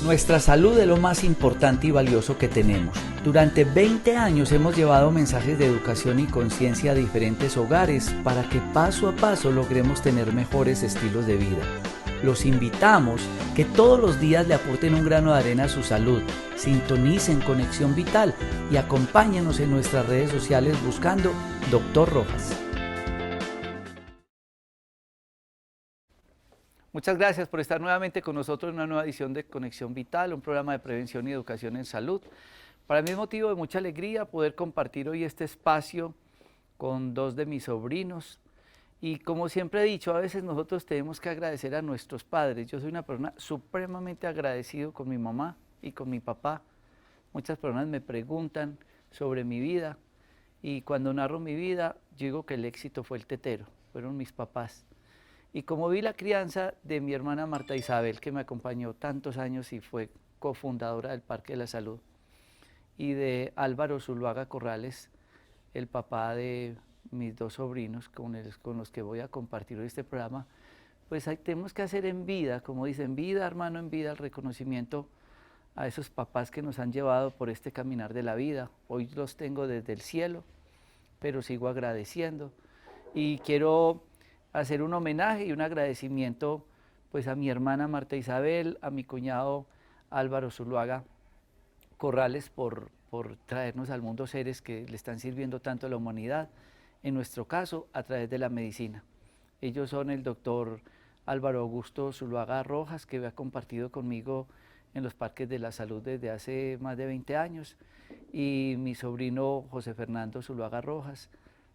Nuestra salud es lo más importante y valioso que tenemos. Durante 20 años hemos llevado mensajes de educación y conciencia a diferentes hogares para que paso a paso logremos tener mejores estilos de vida. Los invitamos que todos los días le aporten un grano de arena a su salud, sintonicen Conexión Vital y acompáñenos en nuestras redes sociales buscando Dr. Rojas. Muchas gracias por estar nuevamente con nosotros en una nueva edición de Conexión Vital, un programa de prevención y educación en salud. Para mí es motivo de mucha alegría poder compartir hoy este espacio con dos de mis sobrinos. Y como siempre he dicho, a veces nosotros tenemos que agradecer a nuestros padres. Yo soy una persona supremamente agradecido con mi mamá y con mi papá. Muchas personas me preguntan sobre mi vida y cuando narro mi vida, yo digo que el éxito fue el tetero, fueron mis papás. Y como vi la crianza de mi hermana Marta Isabel, que me acompañó tantos años y fue cofundadora del Parque de la Salud, y de Álvaro Zuluaga Corrales, el papá de mis dos sobrinos con los que voy a compartir hoy este programa, pues tenemos que hacer en vida, como dicen, vida hermano, en vida el reconocimiento a esos papás que nos han llevado por este caminar de la vida. Hoy los tengo desde el cielo, pero sigo agradeciendo y quiero hacer un homenaje y un agradecimiento pues a mi hermana Marta Isabel, a mi cuñado Álvaro Zuluaga Corrales por traernos al mundo seres que le están sirviendo tanto a la humanidad, en nuestro caso a través de la medicina. Ellos son el doctor Álvaro Augusto Zuluaga Rojas, que ha compartido conmigo en los Parques de la Salud desde hace más de 20 años, y mi sobrino José Fernando Zuluaga Rojas,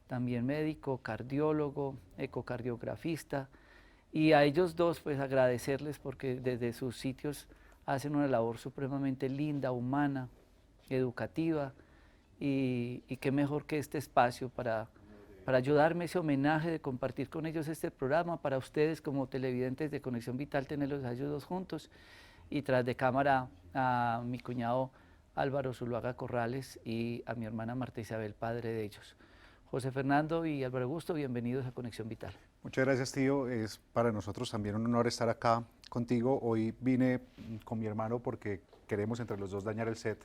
también médico, cardiólogo, ecocardiografista, y a ellos dos pues agradecerles porque desde sus sitios hacen una labor supremamente linda, humana, educativa, y qué mejor que este espacio para ayudarme ese homenaje de compartir con ellos este programa, para ustedes como televidentes de Conexión Vital tenerlos a ellos dos juntos, y tras de cámara a mi cuñado Álvaro Zuluaga Corrales y a mi hermana Marta Isabel, padre de ellos. José Fernando y Álvaro Augusto, bienvenidos a Conexión Vital. Muchas gracias, tío. Es para nosotros también un honor estar acá contigo. Hoy vine con mi hermano porque queremos entre los dos dañar el set.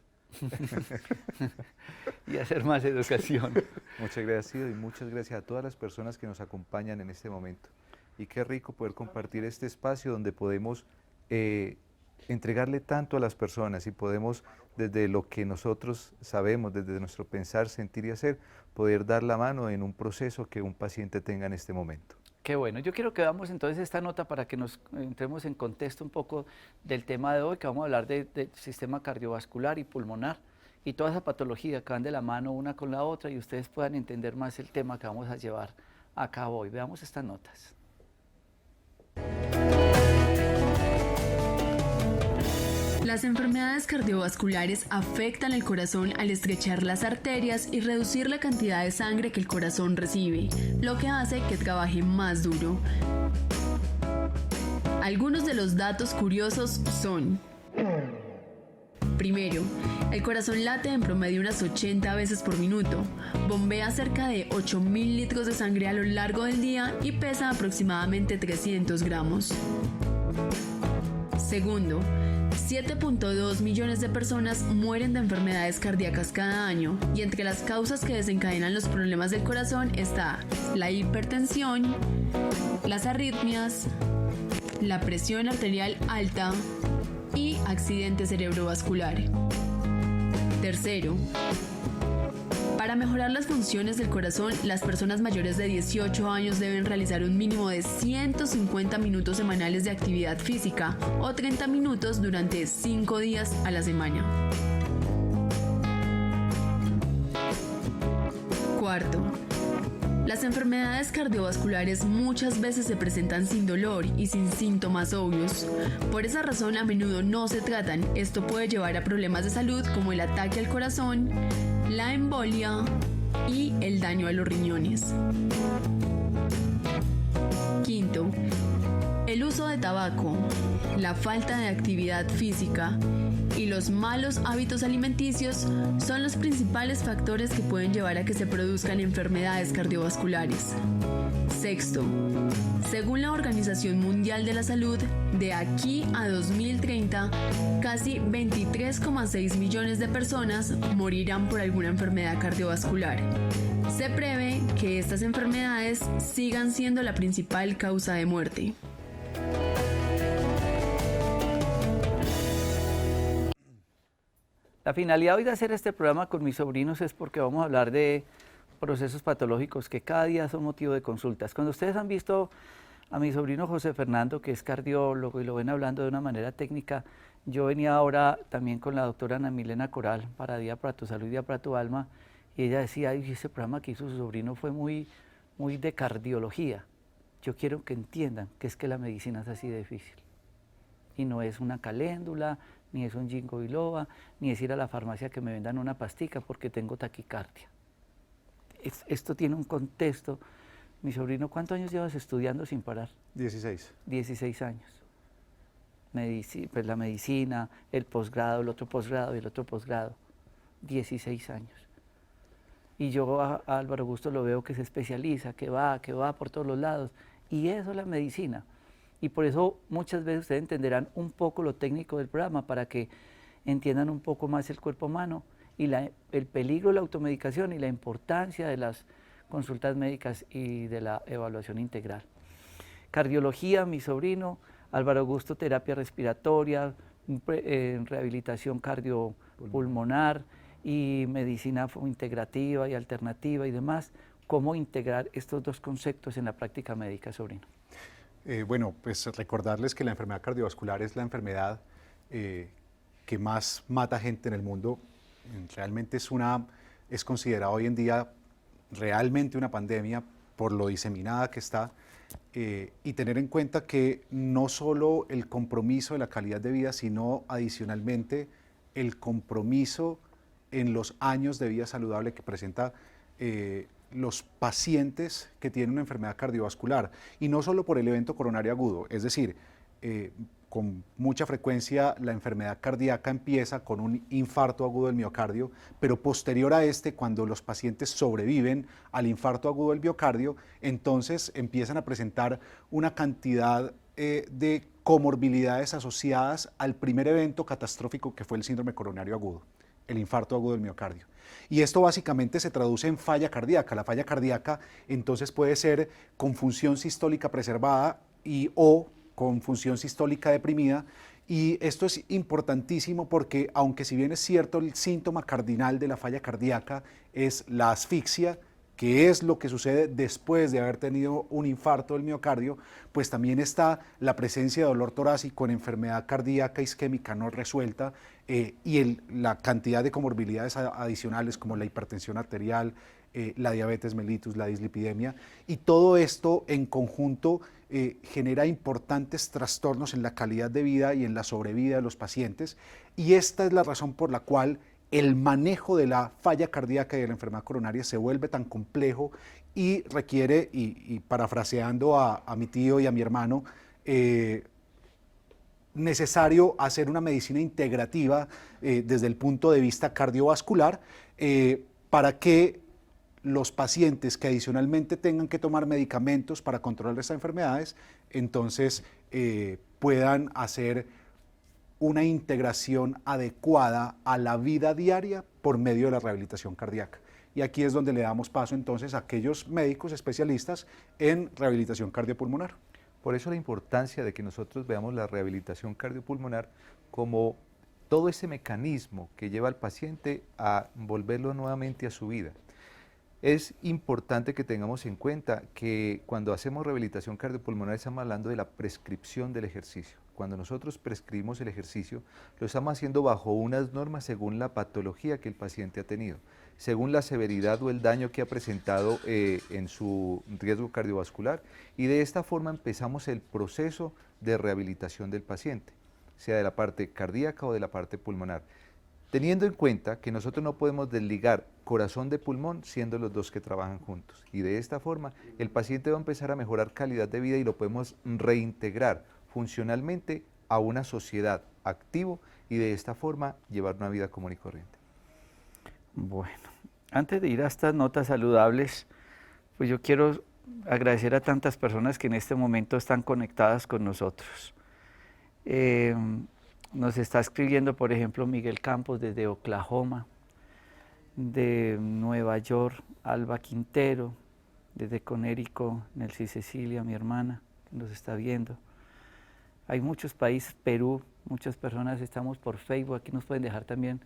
Y hacer más educación. Muchas gracias, tío, y muchas gracias a todas las personas que nos acompañan en este momento. Y qué rico poder compartir este espacio donde podemos entregarle tanto a las personas y podemos, desde lo que nosotros sabemos, desde nuestro pensar, sentir y hacer, poder dar la mano en un proceso que un paciente tenga en este momento. Qué bueno, yo quiero que veamos entonces esta nota para que nos entremos en contexto un poco del tema de hoy, que vamos a hablar del sistema cardiovascular y pulmonar y toda esa patología que van de la mano una con la otra y ustedes puedan entender más el tema que vamos a llevar a cabo hoy. Veamos estas notas. Las enfermedades cardiovasculares afectan el corazón al estrechar las arterias y reducir la cantidad de sangre que el corazón recibe, lo que hace que trabaje más duro. Algunos de los datos curiosos son: primero, el corazón late en promedio unas 80 veces por minuto, bombea cerca de 8.000 litros de sangre a lo largo del día y pesa aproximadamente 300 gramos. Segundo, 7.2 millones de personas mueren de enfermedades cardíacas cada año y entre las causas que desencadenan los problemas del corazón está la hipertensión, las arritmias, la presión arterial alta y accidente cerebrovascular. Tercero, para mejorar las funciones del corazón, las personas mayores de 18 años deben realizar un mínimo de 150 minutos semanales de actividad física o 30 minutos durante 5 días a la semana. Cuarto, las enfermedades cardiovasculares muchas veces se presentan sin dolor y sin síntomas obvios. Por esa razón, a menudo no se tratan. Esto puede llevar a problemas de salud como el ataque al corazón, la embolia y el daño a los riñones. Quinto, el uso de tabaco, la falta de actividad física y los malos hábitos alimenticios son los principales factores que pueden llevar a que se produzcan enfermedades cardiovasculares. Sexto, según la Organización Mundial de la Salud, de aquí a 2030, casi 23,6 millones de personas morirán por alguna enfermedad cardiovascular. Se prevé que estas enfermedades sigan siendo la principal causa de muerte. La finalidad hoy de hacer este programa con mis sobrinos es porque vamos a hablar de procesos patológicos que cada día son motivo de consultas. Cuando ustedes han visto a mi sobrino José Fernando, que es cardiólogo, y lo ven hablando de una manera técnica, yo venía ahora también con la doctora Ana Milena Coral para Día para tu Salud y Día para tu Alma, y ella decía, ay, ese programa que hizo su sobrino fue muy de cardiología. Yo quiero que entiendan que es que la medicina es así de difícil. Y no es una caléndula, ni es un ginkgo biloba, ni es ir a la farmacia que me vendan una pastica porque tengo taquicardia. Esto tiene un contexto. Mi sobrino, ¿cuántos años llevas estudiando sin parar? 16. 16 años. Pues la medicina, el posgrado, el otro posgrado y el otro posgrado. 16 años. Y yo a Álvaro Augusto lo veo que se especializa, que va por todos los lados. Y eso es la medicina. Y por eso muchas veces ustedes entenderán un poco lo técnico del programa para que entiendan un poco más el cuerpo humano y el peligro de la automedicación y la importancia de las consultas médicas y de la evaluación integral. Cardiología, mi sobrino, Álvaro Augusto, terapia respiratoria, rehabilitación cardiopulmonar y medicina integrativa y alternativa y demás. ¿Cómo integrar estos dos conceptos en la práctica médica, sobrino? Bueno, pues recordarles que la enfermedad cardiovascular es la enfermedad que más mata gente en el mundo. Realmente es considerada hoy en día realmente una pandemia por lo diseminada que está, y tener en cuenta que no solo el compromiso de la calidad de vida, sino adicionalmente el compromiso en los años de vida saludable que presenta los pacientes que tienen una enfermedad cardiovascular, y no solo por el evento coronario agudo, es decir, con mucha frecuencia la enfermedad cardíaca empieza con un infarto agudo del miocardio, pero posterior a este, cuando los pacientes sobreviven al infarto agudo del miocardio, entonces empiezan a presentar una cantidad de comorbilidades asociadas al primer evento catastrófico que fue el síndrome coronario agudo, el infarto agudo del miocardio. Y esto básicamente se traduce en falla cardíaca. La falla cardíaca entonces puede ser con función sistólica preservada o con función sistólica deprimida, y esto es importantísimo porque aunque si bien es cierto el síntoma cardinal de la falla cardíaca es la asfixia, que es lo que sucede después de haber tenido un infarto del miocardio, pues también está la presencia de dolor torácico en enfermedad cardíaca isquémica no resuelta, y la cantidad de comorbilidades adicionales como la hipertensión arterial, la diabetes mellitus, la dislipidemia, y todo esto en conjunto genera importantes trastornos en la calidad de vida y en la sobrevida de los pacientes, y esta es la razón por la cual el manejo de la falla cardíaca y de la enfermedad coronaria se vuelve tan complejo y requiere, y parafraseando a mi tío y a mi hermano, necesario hacer una medicina integrativa desde el punto de vista cardiovascular, para que los pacientes que adicionalmente tengan que tomar medicamentos para controlar estas enfermedades, entonces puedan hacer una integración adecuada a la vida diaria por medio de la rehabilitación cardíaca. Y aquí es donde le damos paso entonces a aquellos médicos especialistas en rehabilitación cardiopulmonar. Por eso la importancia de que nosotros veamos la rehabilitación cardiopulmonar como todo ese mecanismo que lleva al paciente a volverlo nuevamente a su vida. Es importante que tengamos en cuenta que cuando hacemos rehabilitación cardiopulmonar estamos hablando de la prescripción del ejercicio. Cuando nosotros prescribimos el ejercicio, lo estamos haciendo bajo unas normas según la patología que el paciente ha tenido, según la severidad o el daño que ha presentado en su riesgo cardiovascular, y de esta forma empezamos el proceso de rehabilitación del paciente, sea de la parte cardíaca o de la parte pulmonar, teniendo en cuenta que nosotros no podemos desligar corazón de pulmón siendo los dos que trabajan juntos, y de esta forma el paciente va a empezar a mejorar calidad de vida y lo podemos reintegrar funcionalmente a una sociedad activo, y de esta forma llevar una vida común y corriente. Bueno, antes de ir a estas notas saludables, pues yo quiero agradecer a tantas personas que en este momento están conectadas con nosotros. Nos está escribiendo, por ejemplo, Miguel Campos desde Oklahoma, de Nueva York, Alba Quintero, desde Conérico, Nelcy Cecilia, mi hermana, que nos está viendo. Hay muchos países, Perú, muchas personas estamos por Facebook, aquí nos pueden dejar también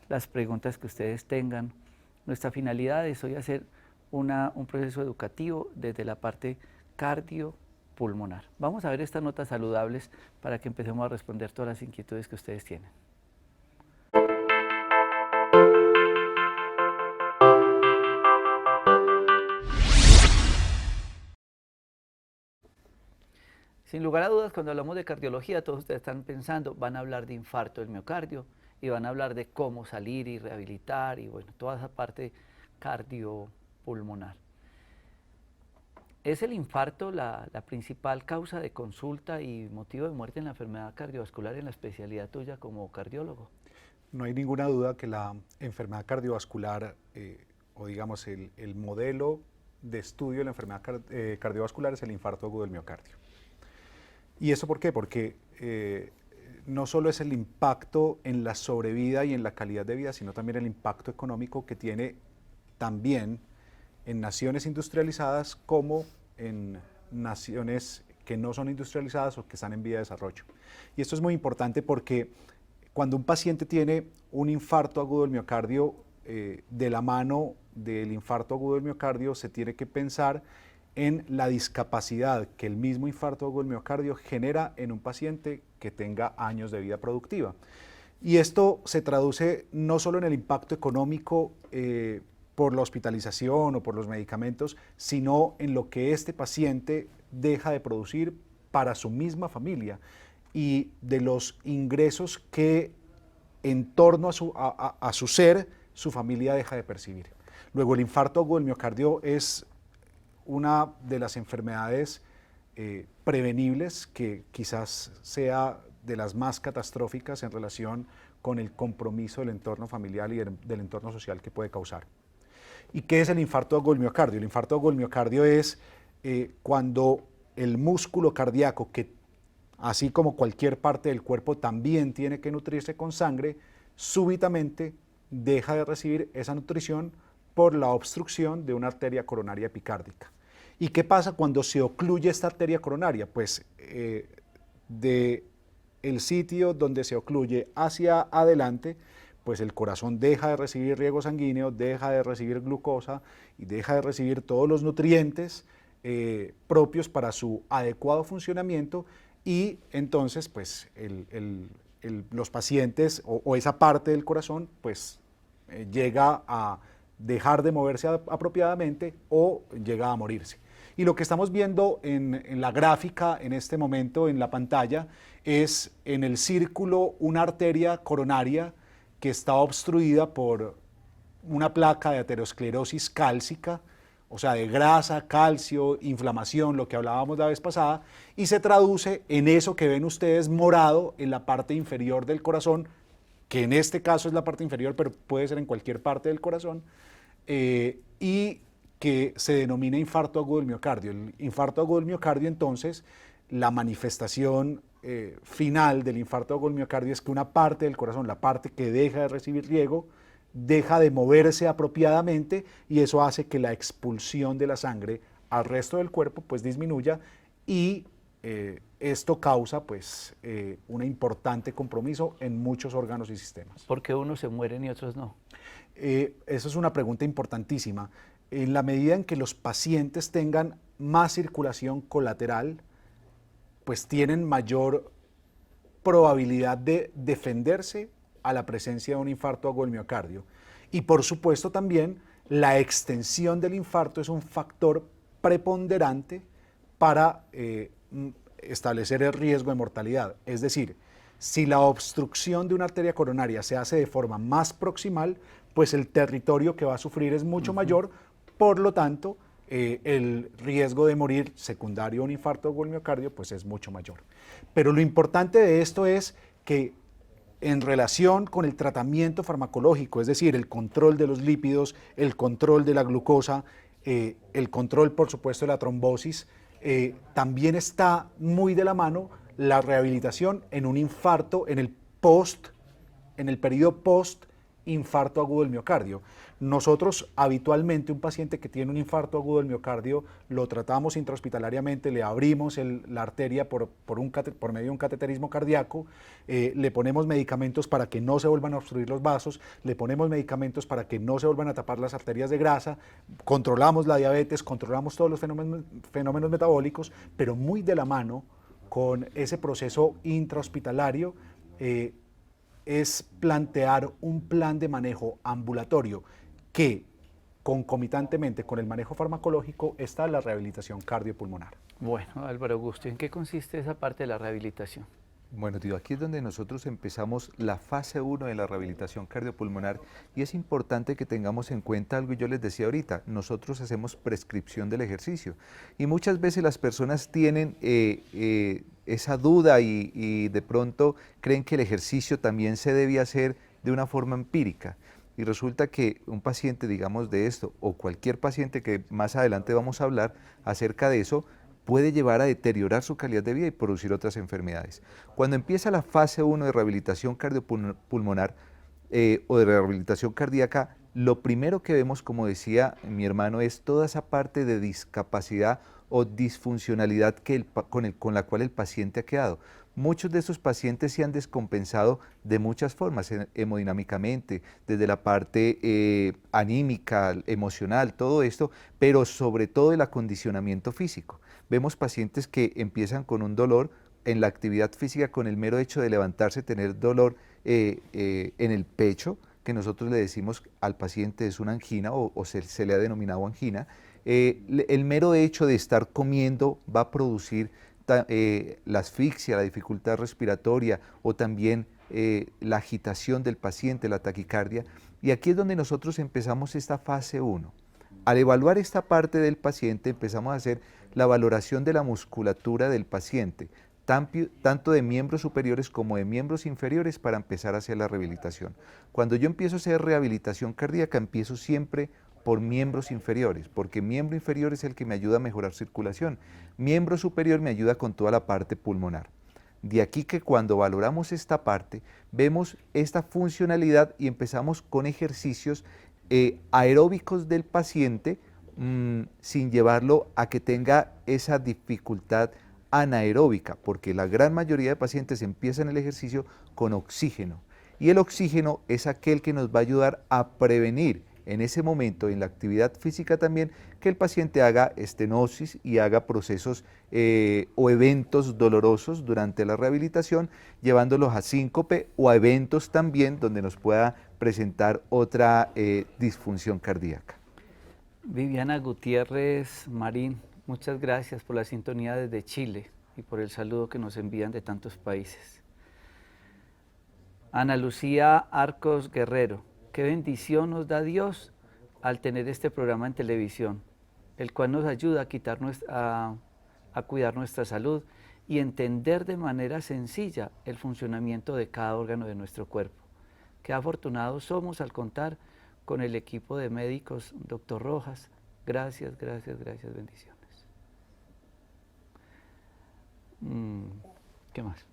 las preguntas que ustedes tengan. Nuestra finalidad es hoy hacer un proceso educativo desde la parte cardiopulmonar. Vamos a ver estas notas saludables para que empecemos a responder todas las inquietudes que ustedes tienen. Sin lugar a dudas, cuando hablamos de cardiología, todos ustedes están pensando, van a hablar de infarto del miocardio y van a hablar de cómo salir y rehabilitar y bueno, toda esa parte cardiopulmonar. ¿Es el infarto la principal causa de consulta y motivo de muerte en la enfermedad cardiovascular en la especialidad tuya como cardiólogo? No hay ninguna duda que la enfermedad cardiovascular, o digamos el modelo de estudio de la enfermedad cardiovascular es el infarto agudo del miocardio. ¿Y eso por qué? Porque no solo es el impacto en la sobrevida y en la calidad de vida, sino también el impacto económico que tiene también en naciones industrializadas como en naciones que no son industrializadas o que están en vía de desarrollo. Y esto es muy importante porque cuando un paciente tiene un infarto agudo del miocardio, de la mano del infarto agudo del miocardio se tiene que pensar en la discapacidad que el mismo infarto agudo del miocardio genera en un paciente que tenga años de vida productiva. Y esto se traduce no solo en el impacto económico por la hospitalización o por los medicamentos, sino en lo que este paciente deja de producir para su misma familia y de los ingresos que en torno a su ser, su familia deja de percibir. Luego, el infarto agudo del miocardio es una de las enfermedades prevenibles que quizás sea de las más catastróficas en relación con el compromiso del entorno familiar y del entorno social que puede causar. ¿Y qué es el infarto agudo del miocardio? El infarto agudo del miocardio es cuando el músculo cardíaco, que así como cualquier parte del cuerpo también tiene que nutrirse con sangre, súbitamente deja de recibir esa nutrición por la obstrucción de una arteria coronaria epicárdica. ¿Y qué pasa cuando se ocluye esta arteria coronaria? Pues del sitio donde se ocluye hacia adelante, pues el corazón deja de recibir riego sanguíneo, deja de recibir glucosa y deja de recibir todos los nutrientes propios para su adecuado funcionamiento, y entonces pues los pacientes o esa parte del corazón pues llega a dejar de moverse apropiadamente o llega a morirse. Y lo que estamos viendo en la gráfica en este momento en la pantalla es en el círculo una arteria coronaria que está obstruida por una placa de aterosclerosis cálcica, o sea, de grasa, calcio, inflamación, lo que hablábamos la vez pasada, y se traduce en eso que ven ustedes morado en la parte inferior del corazón, que en este caso es la parte inferior, pero puede ser en cualquier parte del corazón, y que se denomina infarto agudo del miocardio. El infarto agudo del miocardio, entonces, la manifestación final del infarto agudo del miocardio es que una parte del corazón, la parte que deja de recibir riego, deja de moverse apropiadamente, y eso hace que la expulsión de la sangre al resto del cuerpo pues disminuya, y esto causa pues un importante compromiso en muchos órganos y sistemas. ¿Por qué unos se mueren y otros no? Eso es una pregunta importantísima. En la medida en que los pacientes tengan más circulación colateral, pues tienen mayor probabilidad de defenderse a la presencia de un infarto agudo del miocardio. Y por supuesto también la extensión del infarto es un factor preponderante para establecer el riesgo de mortalidad. Es decir, si la obstrucción de una arteria coronaria se hace de forma más proximal, pues el territorio que va a sufrir es mucho mayor, por lo tanto, el riesgo de morir secundario a un infarto agudo del miocardio pues es mucho mayor. Pero lo importante de esto es que en relación con el tratamiento farmacológico, es decir, el control de los lípidos, el control de la glucosa, el control, por supuesto, de la trombosis, también está muy de la mano la rehabilitación en un infarto, en el periodo post infarto agudo del miocardio. Nosotros habitualmente un paciente que tiene un infarto agudo del miocardio lo tratamos intrahospitalariamente, le abrimos la arteria por medio de un cateterismo cardíaco, le ponemos medicamentos para que no se vuelvan a obstruir los vasos, le ponemos medicamentos para que no se vuelvan a tapar las arterias de grasa, controlamos la diabetes, controlamos todos los fenómenos metabólicos, pero muy de la mano con ese proceso intrahospitalario es plantear un plan de manejo ambulatorio que concomitantemente con el manejo farmacológico está la rehabilitación cardiopulmonar. Bueno, Álvaro Augusto, ¿en qué consiste esa parte de la rehabilitación? Bueno, tío, aquí es donde nosotros empezamos la fase 1 de la rehabilitación cardiopulmonar y es importante que tengamos en cuenta algo, y yo les decía ahorita, nosotros hacemos prescripción del ejercicio y muchas veces las personas tienen esa duda y de pronto creen que el ejercicio también se debe hacer de una forma empírica. Y resulta que un paciente, digamos, de esto, o cualquier paciente que más adelante vamos a hablar acerca de eso, puede llevar a deteriorar su calidad de vida y producir otras enfermedades. Cuando empieza la fase 1 de rehabilitación cardiopulmonar o de rehabilitación cardíaca, lo primero que vemos, como decía mi hermano, es toda esa parte de discapacidad o disfuncionalidad con la cual el paciente ha quedado. Muchos de estos pacientes se han descompensado de muchas formas, hemodinámicamente, desde la parte anímica, emocional, todo esto, pero sobre todo el acondicionamiento físico. Vemos pacientes que empiezan con un dolor en la actividad física, con el mero hecho de levantarse, tener dolor en el pecho, que nosotros le decimos al paciente es una angina o se le ha denominado angina. El mero hecho de estar comiendo va a producir la asfixia, la dificultad respiratoria o también la agitación del paciente, la taquicardia. Y aquí es donde nosotros empezamos esta fase 1. Al evaluar esta parte del paciente empezamos a hacer la valoración de la musculatura del paciente, tanto de miembros superiores como de miembros inferiores para empezar a hacer la rehabilitación. Cuando yo empiezo a hacer rehabilitación cardíaca empiezo siempre por miembros inferiores, porque miembro inferior es el que me ayuda a mejorar circulación. Miembro superior me ayuda con toda la parte pulmonar. De aquí que cuando valoramos esta parte, vemos esta funcionalidad y empezamos con ejercicios aeróbicos del paciente sin llevarlo a que tenga esa dificultad anaeróbica, porque la gran mayoría de pacientes empiezan el ejercicio con oxígeno. Y el oxígeno es aquel que nos va a ayudar a prevenir en ese momento, en la actividad física también, que el paciente haga estenosis y haga procesos o eventos dolorosos durante la rehabilitación, llevándolos a síncope o a eventos también donde nos pueda presentar otra disfunción cardíaca. Viviana Gutiérrez Marín, muchas gracias por la sintonía desde Chile y por el saludo que nos envían de tantos países. Ana Lucía Arcos Guerrero, qué bendición nos da Dios al tener este programa en televisión, el cual nos ayuda a cuidar nuestra salud y entender de manera sencilla el funcionamiento de cada órgano de nuestro cuerpo. Qué afortunados somos al contar con el equipo de médicos, doctor Rojas. Gracias, gracias, gracias, bendiciones. ¿Qué más?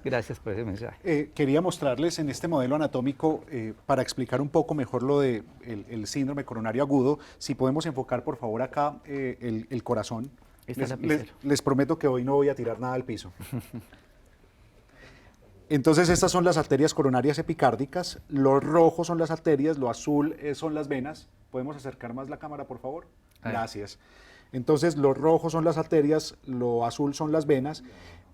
Gracias por ese mensaje. Quería mostrarles en este modelo anatómico, para explicar un poco mejor lo de el síndrome coronario agudo, si podemos enfocar por favor acá el corazón. Les prometo que hoy no voy a tirar nada al piso. Entonces estas son las arterias coronarias epicárdicas, lo rojo son las arterias, lo azul son las venas. ¿Podemos acercar más la cámara, por favor? Gracias. Entonces lo rojo son las arterias, lo azul son las venas.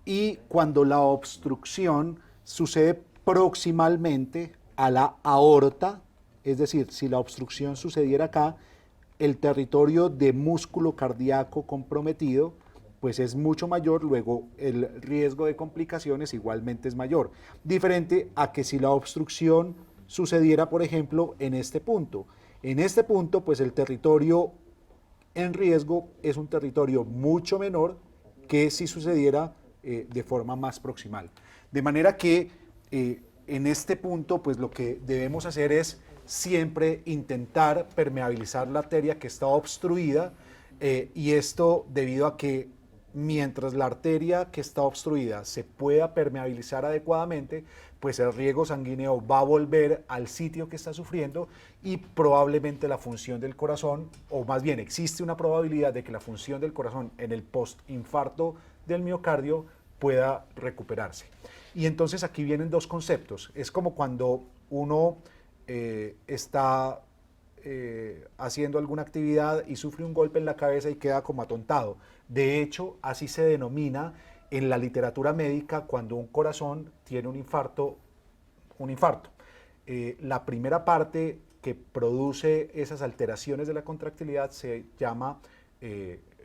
Y cuando la obstrucción sucede proximalmente a la aorta, es decir, si la obstrucción sucediera acá, el territorio de músculo cardíaco comprometido pues es mucho mayor, luego el riesgo de complicaciones igualmente es mayor. Diferente a que si la obstrucción sucediera, por ejemplo, en este punto. En este punto, pues el territorio en riesgo es un territorio mucho menor que si sucediera de forma más proximal. De manera que en este punto, pues lo que debemos hacer es siempre intentar permeabilizar la arteria que está obstruida, y esto debido a que mientras la arteria que está obstruida se pueda permeabilizar adecuadamente, pues el riego sanguíneo va a volver al sitio que está sufriendo y probablemente la función del corazón, o más bien existe una probabilidad de que la función del corazón en el postinfarto del miocardio pueda recuperarse. Y entonces aquí vienen dos conceptos. Es como cuando uno está haciendo alguna actividad y sufre un golpe en la cabeza y queda como atontado. De hecho, así se denomina en la literatura médica cuando un corazón tiene un infarto. La primera parte que produce esas alteraciones de la contractilidad se llama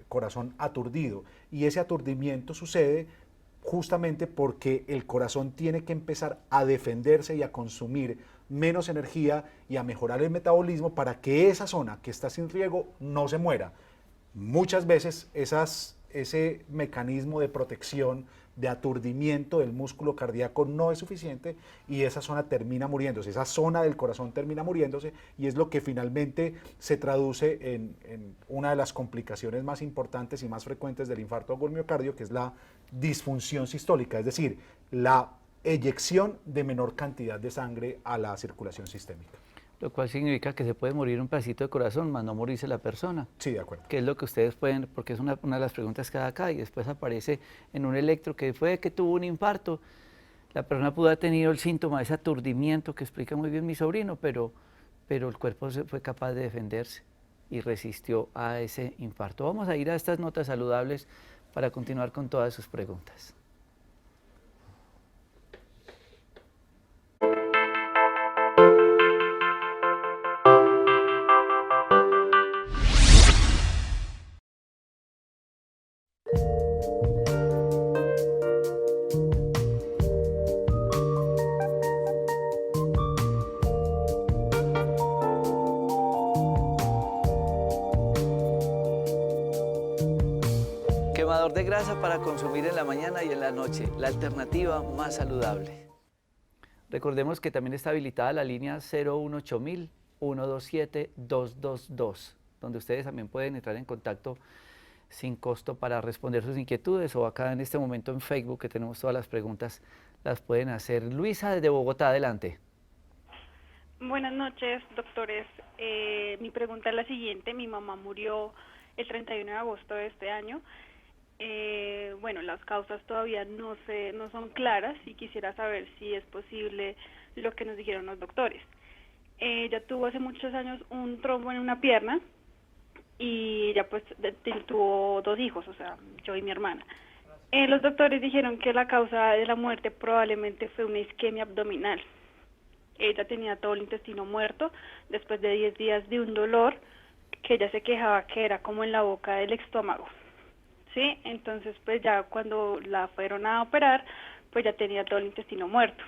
corazón aturdido, y ese aturdimiento sucede justamente porque el corazón tiene que empezar a defenderse y a consumir menos energía y a mejorar el metabolismo para que esa zona que está sin riego no se muera. Muchas veces ese mecanismo de protección, de aturdimiento del músculo cardíaco no es suficiente y esa zona termina muriéndose, esa zona del corazón termina muriéndose, y es lo que finalmente se traduce en una de las complicaciones más importantes y más frecuentes del infarto agudo del miocardio, que es la disfunción sistólica, es decir, la eyección de menor cantidad de sangre a la circulación sistémica. Lo cual significa que se puede morir un pedacito de corazón, más no morirse la persona. Sí, de acuerdo. Que es lo que ustedes pueden, porque es una de las preguntas que da acá, y después aparece en un electro que fue que tuvo un infarto. La persona pudo haber tenido el síntoma de ese aturdimiento que explica muy bien mi sobrino, pero el cuerpo fue capaz de defenderse y resistió a ese infarto. Vamos a ir a estas notas saludables para continuar con todas sus preguntas. Quemador de grasa para consumir en la mañana y en la noche, la alternativa más saludable. Recordemos que también está habilitada la línea 018.127.222, donde ustedes también pueden entrar en contacto sin costo para responder sus inquietudes, o acá en este momento en Facebook, que tenemos todas las preguntas, las pueden hacer. Luisa desde Bogotá, adelante. Buenas noches, doctores. Mi pregunta es la siguiente. Mi mamá murió el 31 de agosto de este año. Bueno, las causas todavía no son claras y quisiera saber si es posible lo que nos dijeron los doctores. Ella tuvo hace muchos años un trombo en una pierna y ella pues tuvo 2 hijos, o sea, yo y mi hermana. Los doctores dijeron que la causa de la muerte probablemente fue una isquemia abdominal. Ella tenía todo el intestino muerto después de 10 días de un dolor que ella se quejaba que era como en la boca del estómago. ¿Sí? Entonces, pues ya cuando la fueron a operar, pues ya tenía todo el intestino muerto.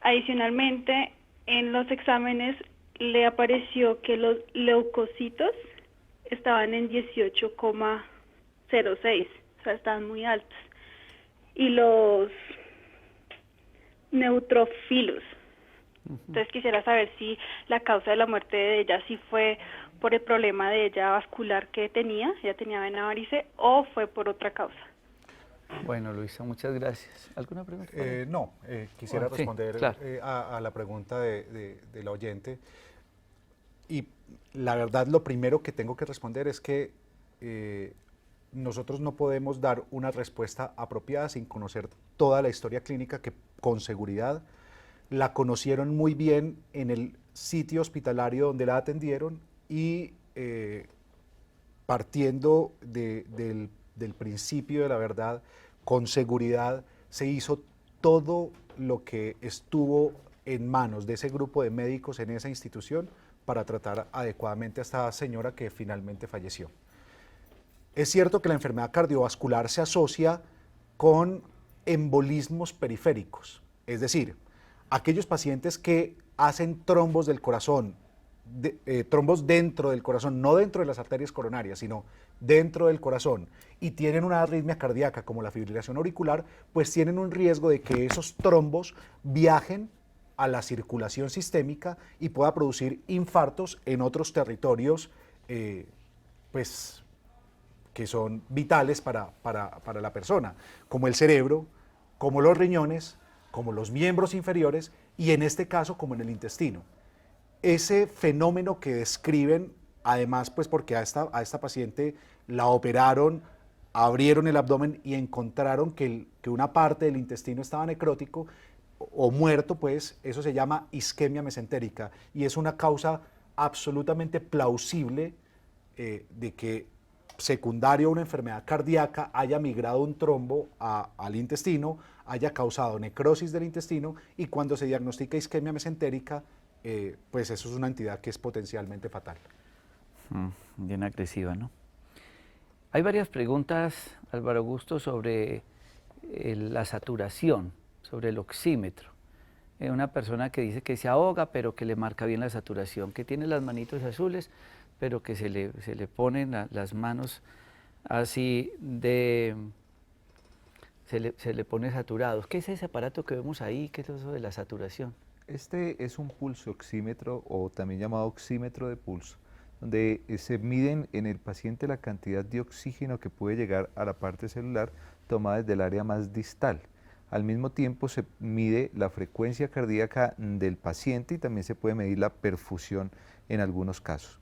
Adicionalmente, en los exámenes le apareció que los leucocitos estaban en 18,06, o sea, estaban muy altos. Y los neutrófilos. Entonces quisiera saber si la causa de la muerte de ella sí fue por el problema de ella vascular que ella tenía vena varice, o fue por otra causa. Bueno, Luisa, muchas gracias. ¿Alguna pregunta? No, quisiera responder sí, claro. a la pregunta de la oyente. Y la verdad, lo primero que tengo que responder es que nosotros no podemos dar una respuesta apropiada sin conocer toda la historia clínica, que con seguridad la conocieron muy bien en el sitio hospitalario donde la atendieron, y partiendo del principio de la verdad, con seguridad se hizo todo lo que estuvo en manos de ese grupo de médicos en esa institución para tratar adecuadamente a esta señora que finalmente falleció. Es cierto que la enfermedad cardiovascular se asocia con embolismos periféricos, es decir, aquellos pacientes que hacen trombos del corazón, trombos dentro del corazón, no dentro de las arterias coronarias, sino dentro del corazón, y tienen una arritmia cardíaca como la fibrilación auricular, pues tienen un riesgo de que esos trombos viajen a la circulación sistémica y pueda producir infartos en otros territorios pues, que son vitales para la persona, como el cerebro, como los riñones, como los miembros inferiores y en este caso como en el intestino. Ese fenómeno que describen, además pues porque a esta paciente la operaron, abrieron el abdomen y encontraron que una parte del intestino estaba necrótico o muerto, pues eso se llama isquemia mesentérica y es una causa absolutamente plausible de que secundario a una enfermedad cardíaca haya migrado un trombo al intestino, haya causado necrosis del intestino y cuando se diagnostica isquemia mesentérica, pues eso es una entidad que es potencialmente fatal. Bien agresiva, ¿no? Hay varias preguntas, Álvaro Augusto, sobre la saturación, sobre el oxímetro. Una persona que dice que se ahoga, pero que le marca bien la saturación, que tiene las manitos azules, pero que se le ponen las manos así se le pone saturados. ¿Qué es ese aparato que vemos ahí? ¿Qué es eso de la saturación? Este es un pulso oxímetro o también llamado oxímetro de pulso, donde se miden en el paciente la cantidad de oxígeno que puede llegar a la parte celular tomada desde el área más distal. Al mismo tiempo se mide la frecuencia cardíaca del paciente y también se puede medir la perfusión en algunos casos.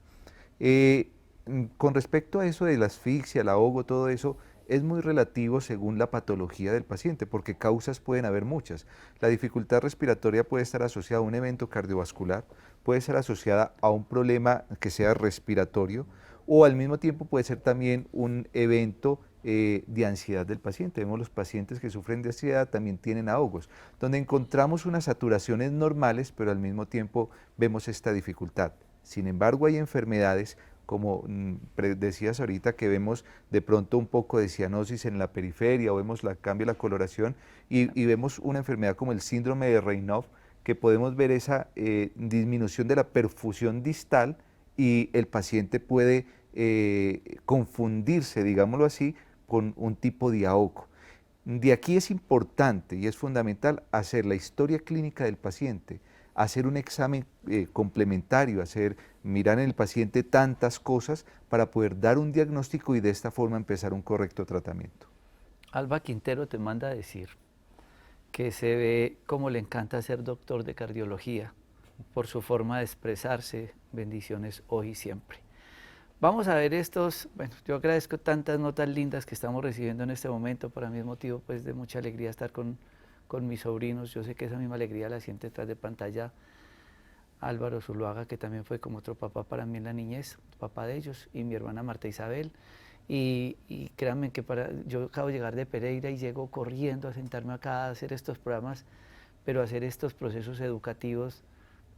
Con respecto a eso de la asfixia, el ahogo, todo eso, es muy relativo según la patología del paciente, porque causas pueden haber muchas. La dificultad respiratoria puede estar asociada a un evento cardiovascular, puede ser asociada a un problema que sea respiratorio, o al mismo tiempo puede ser también un evento de ansiedad del paciente. Vemos los pacientes que sufren de ansiedad también tienen ahogos, donde encontramos unas saturaciones normales, pero al mismo tiempo vemos esta dificultad. Sin embargo, hay enfermedades, como decías ahorita, que vemos de pronto un poco de cianosis en la periferia o vemos cambia la coloración y vemos una enfermedad como el síndrome de Raynaud, que podemos ver esa disminución de la perfusión distal y el paciente puede confundirse, digámoslo así, con un tipo de ahogo. De aquí es importante y es fundamental hacer la historia clínica del paciente, hacer un examen complementario, mirar en el paciente tantas cosas para poder dar un diagnóstico y de esta forma empezar un correcto tratamiento. Alba Quintero te manda a decir que se ve como le encanta ser doctor de cardiología por su forma de expresarse. Bendiciones hoy y siempre. Vamos a ver bueno, yo agradezco tantas notas lindas que estamos recibiendo en este momento. Para mí es motivo pues, de mucha alegría estar con mis sobrinos. Yo sé que esa misma alegría la siente detrás de pantalla Álvaro Zuluaga, que también fue como otro papá para mí en la niñez, papá de ellos, y mi hermana Marta Isabel. Y créanme que yo acabo de llegar de Pereira y llego corriendo a sentarme acá a hacer estos programas, pero hacer estos procesos educativos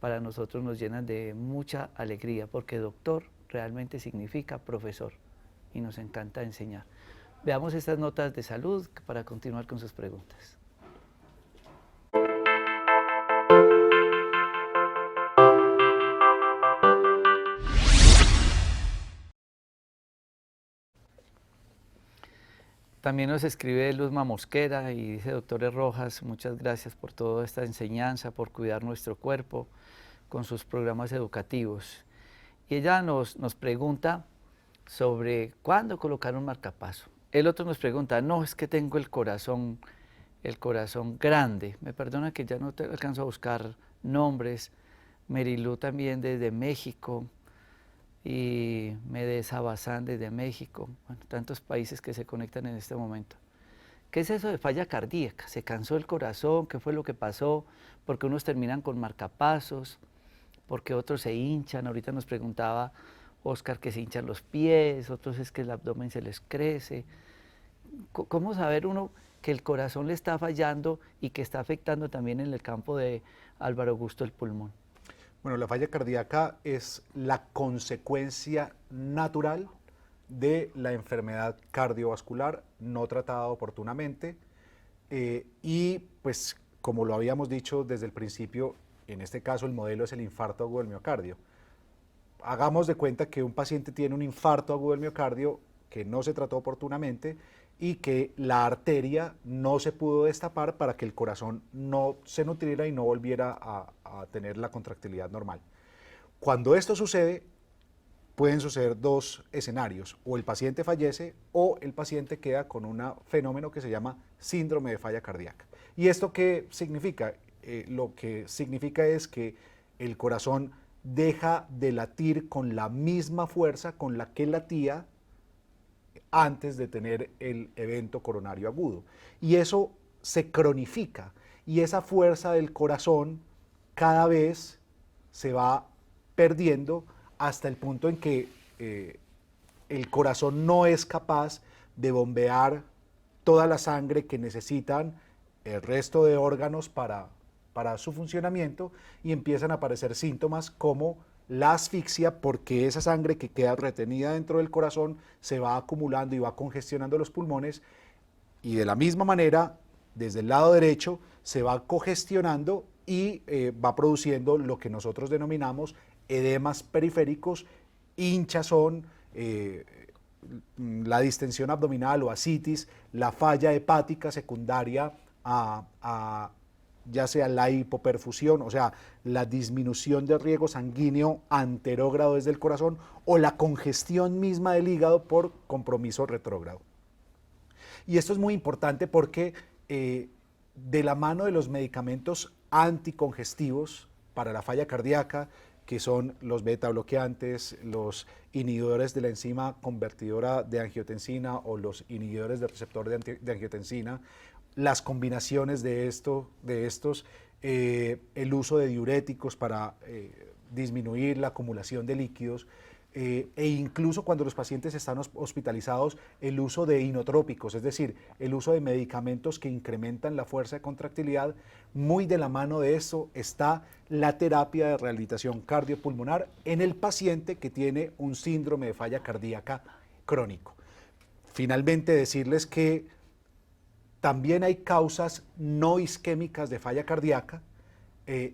para nosotros nos llenan de mucha alegría, porque doctor realmente significa profesor y nos encanta enseñar. Veamos estas notas de salud para continuar con sus preguntas. También nos escribe Luzma Mosquera y dice: doctores Rojas, muchas gracias por toda esta enseñanza, por cuidar nuestro cuerpo con sus programas educativos. Y ella nos pregunta sobre cuándo colocar un marcapaso. El otro nos pregunta: no, es que tengo el corazón grande. Me perdona que ya no te alcanzo a buscar nombres. Merilú también desde México y Medesa Bazán desde México. Bueno, tantos países que se conectan en este momento. ¿Qué es eso de falla cardíaca? ¿Se cansó el corazón? ¿Qué fue lo que pasó? ¿Por qué unos terminan con marcapasos? ¿Por qué otros se hinchan? Ahorita nos preguntaba Oscar que se hinchan los pies, otros es que el abdomen se les crece. ¿Cómo saber uno que el corazón le está fallando y que está afectando también en el campo de Álvaro Augusto el pulmón? Bueno, la falla cardíaca es la consecuencia natural de la enfermedad cardiovascular no tratada oportunamente y pues como lo habíamos dicho desde el principio, en este caso el modelo es el infarto agudo del miocardio. Hagamos de cuenta que un paciente tiene un infarto agudo del miocardio que no se trató oportunamente y que la arteria no se pudo destapar para que el corazón no se nutriera y no volviera a tener la contractilidad normal. Cuando esto sucede, pueden suceder dos escenarios: o el paciente fallece o el paciente queda con un fenómeno que se llama síndrome de falla cardíaca. ¿Y esto qué significa? Lo que significa es que el corazón deja de latir con la misma fuerza con la que latía antes de tener el evento coronario agudo. Y eso se cronifica, y esa fuerza del corazón cada vez se va perdiendo hasta el punto en que el corazón no es capaz de bombear toda la sangre que necesitan el resto de órganos para su funcionamiento, y empiezan a aparecer síntomas como la asfixia, porque esa sangre que queda retenida dentro del corazón se va acumulando y va congestionando los pulmones, y de la misma manera desde el lado derecho se va congestionando y va produciendo lo que nosotros denominamos edemas periféricos, hinchazón, la distensión abdominal o ascitis, la falla hepática secundaria a ya sea la hipoperfusión, o sea, la disminución del riego sanguíneo anterógrado desde el corazón, o la congestión misma del hígado por compromiso retrógrado. Y esto es muy importante porque de la mano de los medicamentos anticongestivos para la falla cardíaca, que son los beta bloqueantes, los inhibidores de la enzima convertidora de angiotensina o los inhibidores del receptor de angiotensina, las combinaciones de estos, el uso de diuréticos para disminuir la acumulación de líquidos, e incluso cuando los pacientes están hospitalizados, el uso de inotrópicos, es decir, el uso de medicamentos que incrementan la fuerza de contractilidad. Muy de la mano de eso está la terapia de rehabilitación cardiopulmonar en el paciente que tiene un síndrome de falla cardíaca crónico. Finalmente, decirles que también hay causas no isquémicas de falla cardíaca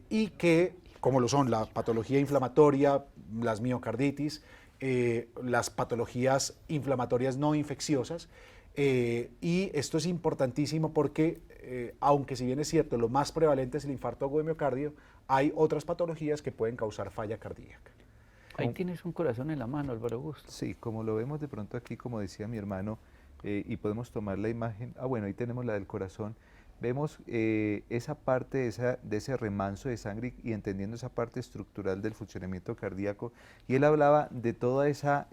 y que, como lo son la patología inflamatoria, las miocarditis, las patologías inflamatorias no infecciosas, y esto es importantísimo porque, aunque si bien es cierto, lo más prevalente es el infarto agudo de miocardio, hay otras patologías que pueden causar falla cardíaca. Ahí tienes un corazón en la mano, Álvaro Augusto. Sí, como lo vemos de pronto aquí, como decía mi hermano, y podemos tomar la imagen, bueno, ahí tenemos la del corazón, vemos esa parte de ese remanso de sangre y entendiendo esa parte estructural del funcionamiento cardíaco, y él hablaba de toda esa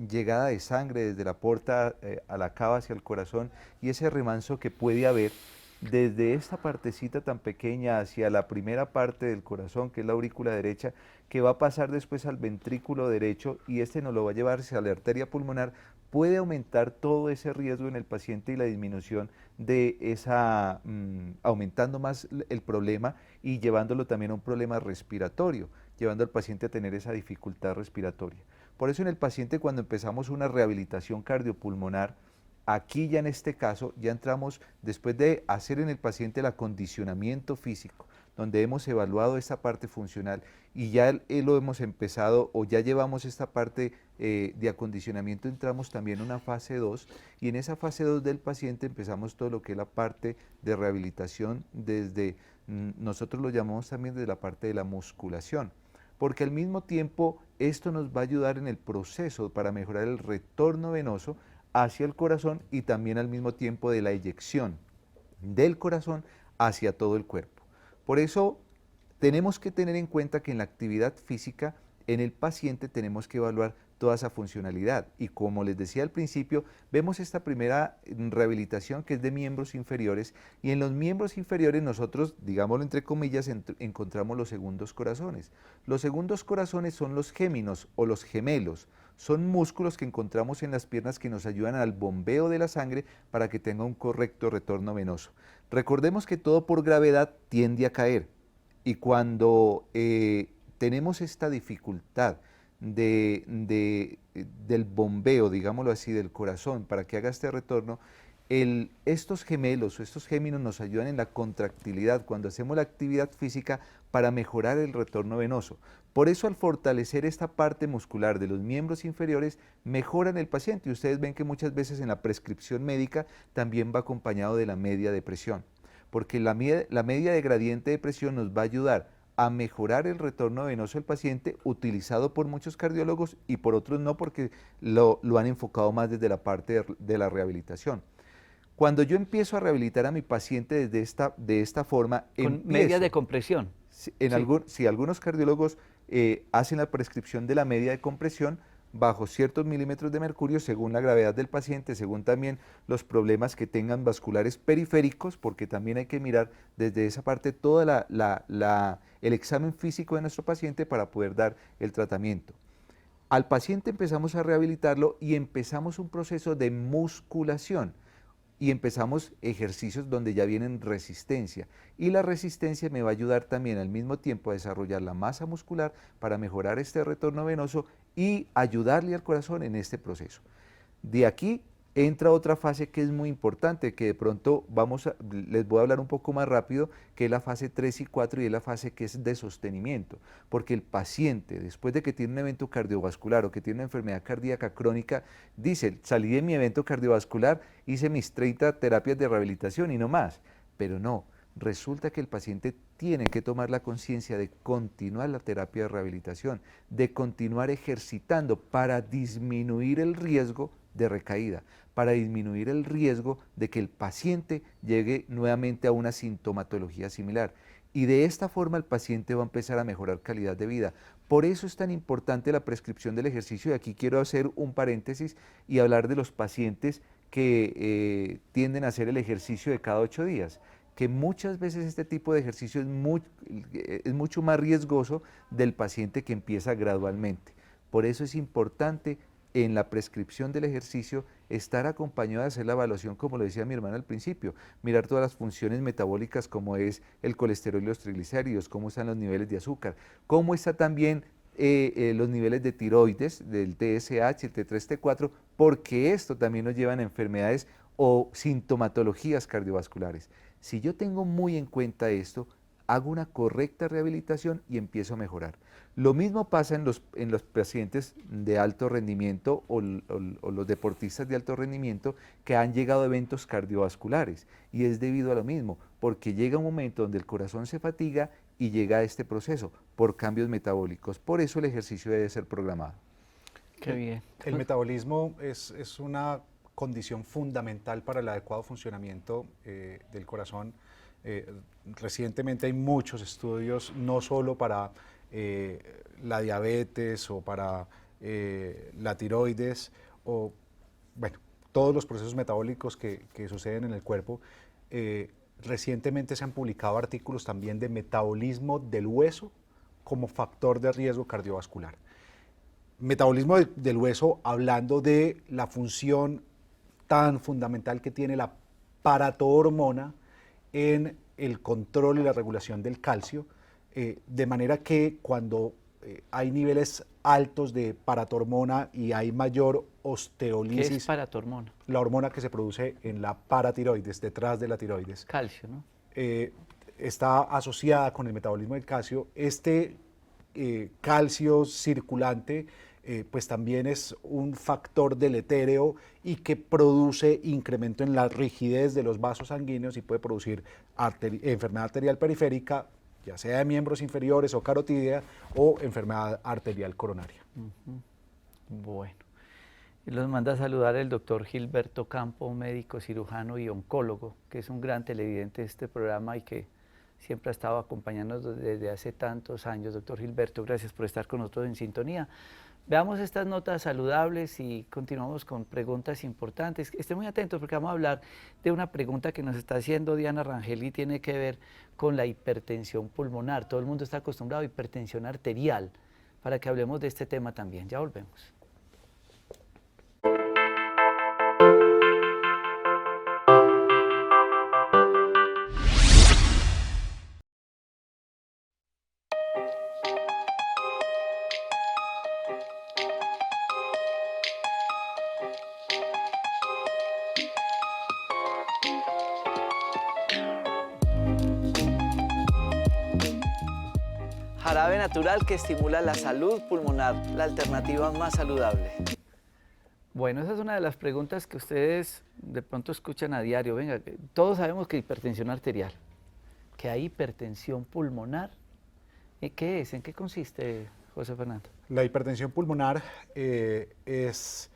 llegada de sangre desde la porta a la cava hacia el corazón, y ese remanso que puede haber desde esta partecita tan pequeña hacia la primera parte del corazón, que es la aurícula derecha, que va a pasar después al ventrículo derecho, y este nos lo va a llevar hacia la arteria pulmonar, puede aumentar todo ese riesgo en el paciente y la disminución de esa, aumentando más el problema y llevándolo también a un problema respiratorio, llevando al paciente a tener esa dificultad respiratoria. Por eso en el paciente, cuando empezamos una rehabilitación cardiopulmonar, aquí ya en este caso ya entramos después de hacer en el paciente el acondicionamiento físico, donde hemos evaluado esta parte funcional y ya lo hemos empezado o ya llevamos esta parte de acondicionamiento, entramos también en una fase 2 y en esa fase 2 del paciente empezamos todo lo que es la parte de rehabilitación desde, nosotros lo llamamos también desde la parte de la musculación, porque al mismo tiempo esto nos va a ayudar en el proceso para mejorar el retorno venoso hacia el corazón y también al mismo tiempo de la eyección del corazón hacia todo el cuerpo. Por eso tenemos que tener en cuenta que en la actividad física en el paciente tenemos que evaluar toda esa funcionalidad y como les decía al principio, vemos esta primera rehabilitación que es de miembros inferiores y en los miembros inferiores nosotros, digámoslo entre comillas, encontramos los segundos corazones. Los segundos corazones son los géminos o los gemelos. Son músculos que encontramos en las piernas que nos ayudan al bombeo de la sangre para que tenga un correcto retorno venoso. Recordemos que todo por gravedad tiende a caer y cuando tenemos esta dificultad del bombeo, digámoslo así, del corazón para que haga este retorno, estos gemelos o estos géminos nos ayudan en la contractilidad cuando hacemos la actividad física para mejorar el retorno venoso. Por eso al fortalecer esta parte muscular de los miembros inferiores mejoran el paciente y ustedes ven que muchas veces en la prescripción médica también va acompañado de la media de presión, porque la media de gradiente de presión nos va a ayudar a mejorar el retorno venoso del paciente, utilizado por muchos cardiólogos y por otros no, porque lo han enfocado más desde la parte de la rehabilitación. Cuando yo empiezo a rehabilitar a mi paciente de esta forma, Con media de compresión. Si algunos cardiólogos hacen la prescripción de la media de compresión bajo ciertos milímetros de mercurio, según la gravedad del paciente, según también los problemas que tengan vasculares periféricos, porque también hay que mirar desde esa parte todo el examen físico de nuestro paciente para poder dar el tratamiento. Al paciente empezamos a rehabilitarlo y empezamos un proceso de musculación. Y empezamos ejercicios donde ya vienen resistencia. Y la resistencia me va a ayudar también al mismo tiempo a desarrollar la masa muscular para mejorar este retorno venoso y ayudarle al corazón en este proceso. De aquí entra otra fase que es muy importante, que de pronto les voy a hablar un poco más rápido, que es la fase 3 y 4 y es la fase que es de sostenimiento, porque el paciente después de que tiene un evento cardiovascular o que tiene una enfermedad cardíaca crónica, dice, salí de mi evento cardiovascular, hice mis 30 terapias de rehabilitación y no más, pero no, resulta que el paciente tiene que tomar la conciencia de continuar la terapia de rehabilitación, de continuar ejercitando para disminuir el riesgo de recaída, para disminuir el riesgo de que el paciente llegue nuevamente a una sintomatología similar. Y de esta forma el paciente va a empezar a mejorar calidad de vida. Por eso es tan importante la prescripción del ejercicio, y aquí quiero hacer un paréntesis y hablar de los pacientes que tienden a hacer el ejercicio de cada 8 días, que muchas veces este tipo de ejercicio es mucho más riesgoso del paciente que empieza gradualmente. Por eso es importante en la prescripción del ejercicio estar acompañado de hacer la evaluación, como lo decía mi hermana al principio, mirar todas las funciones metabólicas como es el colesterol y los triglicéridos, cómo están los niveles de azúcar, cómo están también los niveles de tiroides, del TSH, el T3, T4, porque esto también nos lleva a enfermedades o sintomatologías cardiovasculares. Si yo tengo muy en cuenta esto, hago una correcta rehabilitación y empiezo a mejorar. Lo mismo pasa en los pacientes de alto rendimiento o los deportistas de alto rendimiento que han llegado a eventos cardiovasculares, y es debido a lo mismo, porque llega un momento donde el corazón se fatiga y llega a este proceso por cambios metabólicos. Por eso el ejercicio debe ser programado. Qué bien. El metabolismo es una condición fundamental para el adecuado funcionamiento del corazón. Recientemente hay muchos estudios, no solo para la diabetes o para la tiroides, o bueno, todos los procesos metabólicos que suceden en el cuerpo. Recientemente se han publicado artículos también de metabolismo del hueso como factor de riesgo cardiovascular. Metabolismo del hueso, hablando de la función tan fundamental que tiene la paratohormona en el control y la regulación del calcio, de manera que cuando hay niveles altos de paratohormona y hay mayor osteolisis. ¿Qué es paratohormona? La hormona que se produce en la paratiroides, detrás de la tiroides. Calcio, ¿no? Está asociada con el metabolismo del calcio. Este calcio circulante pues también es un factor deletérea y que produce incremento en la rigidez de los vasos sanguíneos y puede producir enfermedad arterial periférica, ya sea de miembros inferiores o carotídea, o enfermedad arterial coronaria. Bueno, y los manda a saludar el doctor Gilberto Campo, médico cirujano y oncólogo, que es un gran televidente de este programa y que siempre ha estado acompañándonos desde hace tantos años. Doctor Gilberto, gracias por estar con nosotros en sintonía. Veamos estas notas saludables y continuamos con preguntas importantes. Estén muy atentos porque vamos a hablar de una pregunta que nos está haciendo Diana Rangel y tiene que ver con la hipertensión pulmonar. Todo el mundo está acostumbrado a hipertensión arterial, para que hablemos de este tema también. Ya volvemos. Jarabe natural que estimula la salud pulmonar, la alternativa más saludable. Bueno, esa es una de las preguntas que ustedes de pronto escuchan a diario. Venga, todos sabemos que hipertensión arterial, que hay hipertensión pulmonar. ¿Qué es? ¿En qué consiste, José Fernando? La hipertensión pulmonar es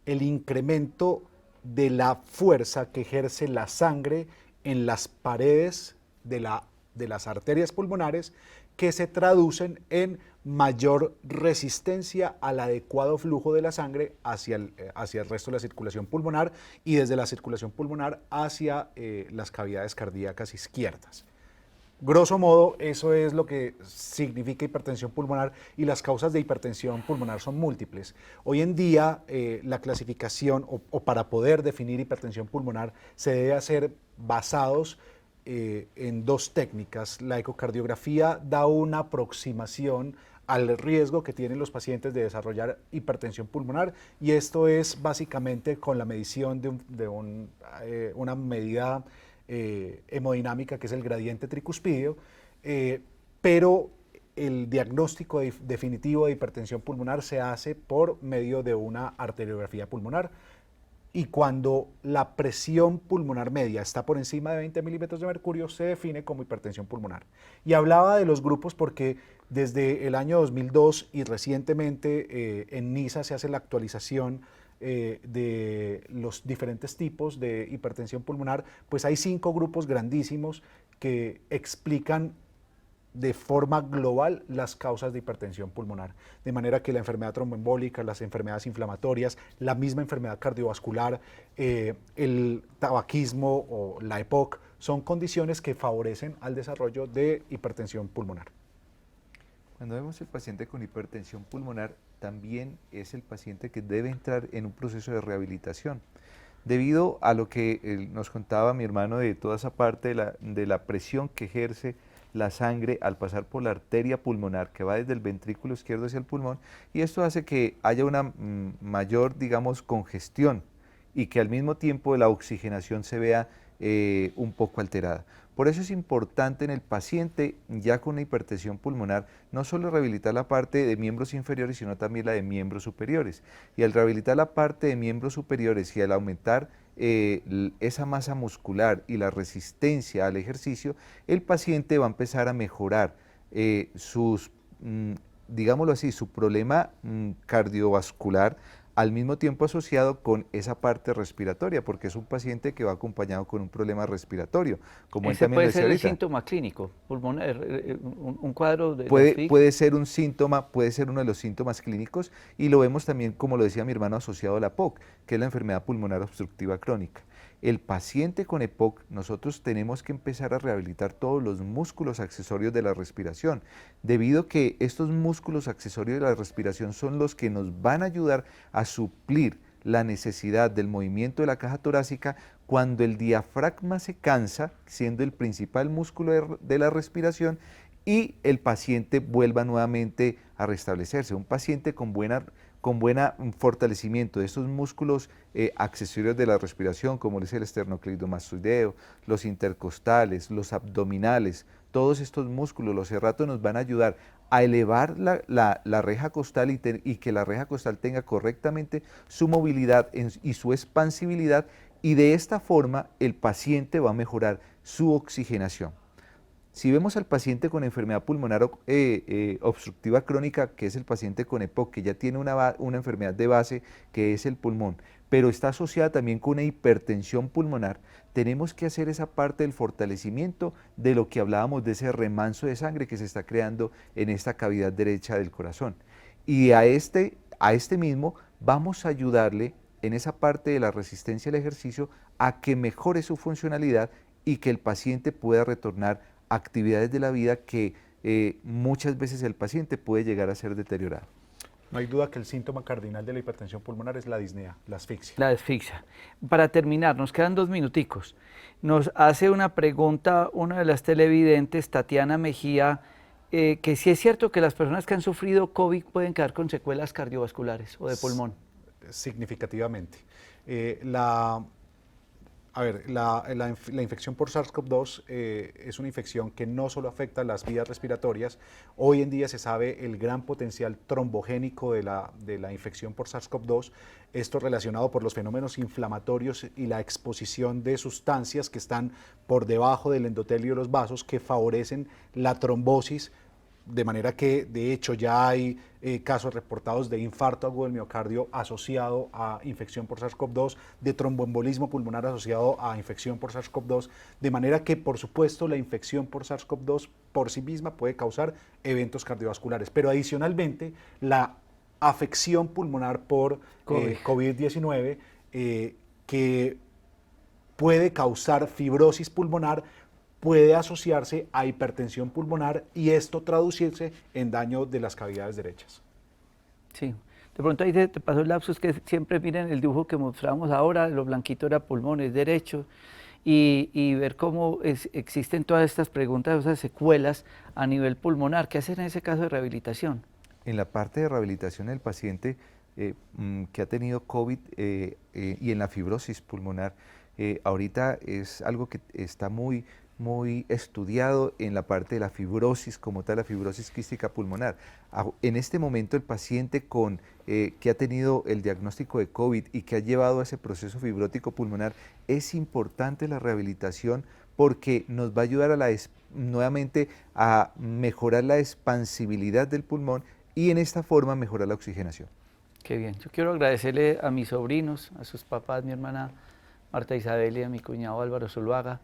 el incremento de la fuerza que ejerce la sangre en las paredes de las arterias pulmonares, que se traducen en mayor resistencia al adecuado flujo de la sangre hacia el resto de la circulación pulmonar y desde la circulación pulmonar hacia las cavidades cardíacas izquierdas. Grosso modo, eso es lo que significa hipertensión pulmonar, y las causas de hipertensión pulmonar son múltiples. Hoy en día, la clasificación o para poder definir hipertensión pulmonar se debe hacer basados en dos técnicas. La ecocardiografía da una aproximación al riesgo que tienen los pacientes de desarrollar hipertensión pulmonar, y esto es básicamente con la medición de una medida hemodinámica, que es el gradiente tricuspídeo, pero el diagnóstico definitivo de hipertensión pulmonar se hace por medio de una arteriografía pulmonar, y cuando la presión pulmonar media está por encima de 20 milímetros de mercurio se define como hipertensión pulmonar. Y hablaba de los grupos porque desde el año 2002 y recientemente en NISA se hace la actualización de los diferentes tipos de hipertensión pulmonar. Pues hay 5 grupos grandísimos que explican de forma global las causas de hipertensión pulmonar, de manera que la enfermedad tromboembólica, las enfermedades inflamatorias, la misma enfermedad cardiovascular, el tabaquismo o la EPOC son condiciones que favorecen al desarrollo de hipertensión pulmonar. Cuando vemos el paciente con hipertensión pulmonar, también es el paciente que debe entrar en un proceso de rehabilitación. Debido a lo que nos contaba mi hermano de toda esa parte de la presión que ejerce la sangre al pasar por la arteria pulmonar que va desde el ventrículo izquierdo hacia el pulmón, y esto hace que haya una mayor, digamos, congestión, y que al mismo tiempo la oxigenación se vea un poco alterada. Por eso es importante en el paciente ya con una hipertensión pulmonar no solo rehabilitar la parte de miembros inferiores, sino también la de miembros superiores. Y al rehabilitar la parte de miembros superiores y al aumentar esa masa muscular y la resistencia al ejercicio, el paciente va a empezar a mejorar digámoslo así, su problema cardiovascular, al mismo tiempo asociado con esa parte respiratoria, porque es un paciente que va acompañado con un problema respiratorio. Como Ese puede ser el ahorita. síntoma clínico pulmonar, un cuadro de puede ser un síntoma, puede ser uno de los síntomas clínicos, y lo vemos también, como lo decía mi hermano, asociado a la EPOC, que es la enfermedad pulmonar obstructiva crónica. El paciente con EPOC, nosotros tenemos que empezar a rehabilitar todos los músculos accesorios de la respiración, debido a que estos músculos accesorios de la respiración son los que nos van a ayudar a suplir la necesidad del movimiento de la caja torácica cuando el diafragma se cansa, siendo el principal músculo de la respiración, y el paciente vuelva nuevamente a restablecerse. Un paciente con buen fortalecimiento de estos músculos accesorios de la respiración, como es el esternocleidomastoideo, los intercostales, los abdominales, todos estos músculos, los serratos, nos van a ayudar a elevar la reja costal y que la reja costal tenga correctamente su movilidad y su expansibilidad, y de esta forma el paciente va a mejorar su oxigenación. Si vemos al paciente con enfermedad pulmonar obstructiva crónica, que es el paciente con EPOC, que ya tiene una enfermedad de base, que es el pulmón, pero está asociada también con una hipertensión pulmonar, tenemos que hacer esa parte del fortalecimiento de lo que hablábamos de ese remanso de sangre que se está creando en esta cavidad derecha del corazón. Y a este mismo vamos a ayudarle en esa parte de la resistencia al ejercicio a que mejore su funcionalidad y que el paciente pueda retornar actividades de la vida que muchas veces el paciente puede llegar a ser deteriorado. No hay duda que el síntoma cardinal de la hipertensión pulmonar es la disnea, la asfixia. La asfixia. Para terminar, nos quedan 2 minuticos. Nos hace una pregunta una de las televidentes, Tatiana Mejía, que si es cierto que las personas que han sufrido COVID pueden quedar con secuelas cardiovasculares o de pulmón. Significativamente. A ver, la infección por SARS-CoV-2 es una infección que no solo afecta las vías respiratorias. Hoy en día se sabe el gran potencial trombogénico de la infección por SARS-CoV-2, esto relacionado por los fenómenos inflamatorios y la exposición de sustancias que están por debajo del endotelio de los vasos que favorecen la trombosis, de manera que de hecho ya hay casos reportados de infarto agudo del miocardio asociado a infección por SARS-CoV-2, de tromboembolismo pulmonar asociado a infección por SARS-CoV-2, de manera que por supuesto la infección por SARS-CoV-2 por sí misma puede causar eventos cardiovasculares, pero adicionalmente la afección pulmonar por COVID-19 que puede causar fibrosis pulmonar, puede asociarse a hipertensión pulmonar y esto traducirse en daño de las cavidades derechas. Sí, de pronto ahí te pasó el lapsus que siempre miren el dibujo que mostramos ahora, lo blanquito era pulmones derecho, y ver cómo existen todas estas preguntas, esas secuelas a nivel pulmonar. ¿Qué hacer en ese caso de rehabilitación? En la parte de rehabilitación del paciente que ha tenido COVID y en la fibrosis pulmonar, ahorita es algo que está muy estudiado en la parte de la fibrosis como tal, la fibrosis quística pulmonar. En este momento el paciente que ha tenido el diagnóstico de COVID y que ha llevado a ese proceso fibrótico pulmonar, es importante la rehabilitación porque nos va a ayudar nuevamente a mejorar la expansibilidad del pulmón y en esta forma mejorar la oxigenación. Qué bien. Yo quiero agradecerle a mis sobrinos, a sus papás, mi hermana Marta Isabel y a mi cuñado Álvaro Zuluaga,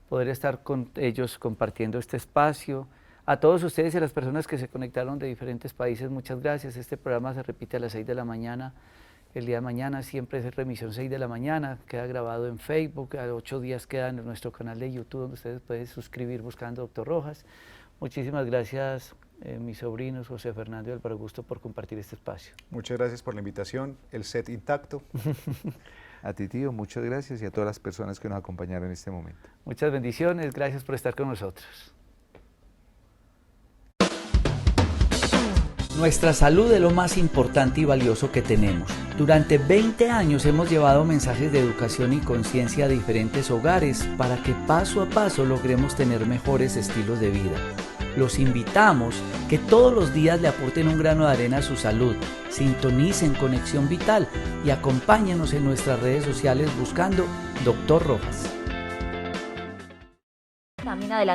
poder estar con ellos compartiendo este espacio. A todos ustedes y a las personas que se conectaron de diferentes países, muchas gracias. Este programa se repite a las 6 de la mañana. El día de mañana siempre es remisión 6 de la mañana, queda grabado en Facebook, a 8 días queda en nuestro canal de YouTube, donde ustedes pueden suscribir buscando Dr. Rojas. Muchísimas gracias, mis sobrinos José Fernando y Álvaro Augusto, por compartir este espacio. Muchas gracias por la invitación, el set intacto. A ti, tío, muchas gracias y a todas las personas que nos acompañaron en este momento. Muchas bendiciones, gracias por estar con nosotros. Nuestra salud es lo más importante y valioso que tenemos. Durante 20 años hemos llevado mensajes de educación y conciencia a diferentes hogares para que paso a paso logremos tener mejores estilos de vida. Los invitamos que todos los días le aporten un grano de arena a su salud, sintonicen Conexión Vital y acompáñenos en nuestras redes sociales buscando Dr. Rojas. Camina adelante.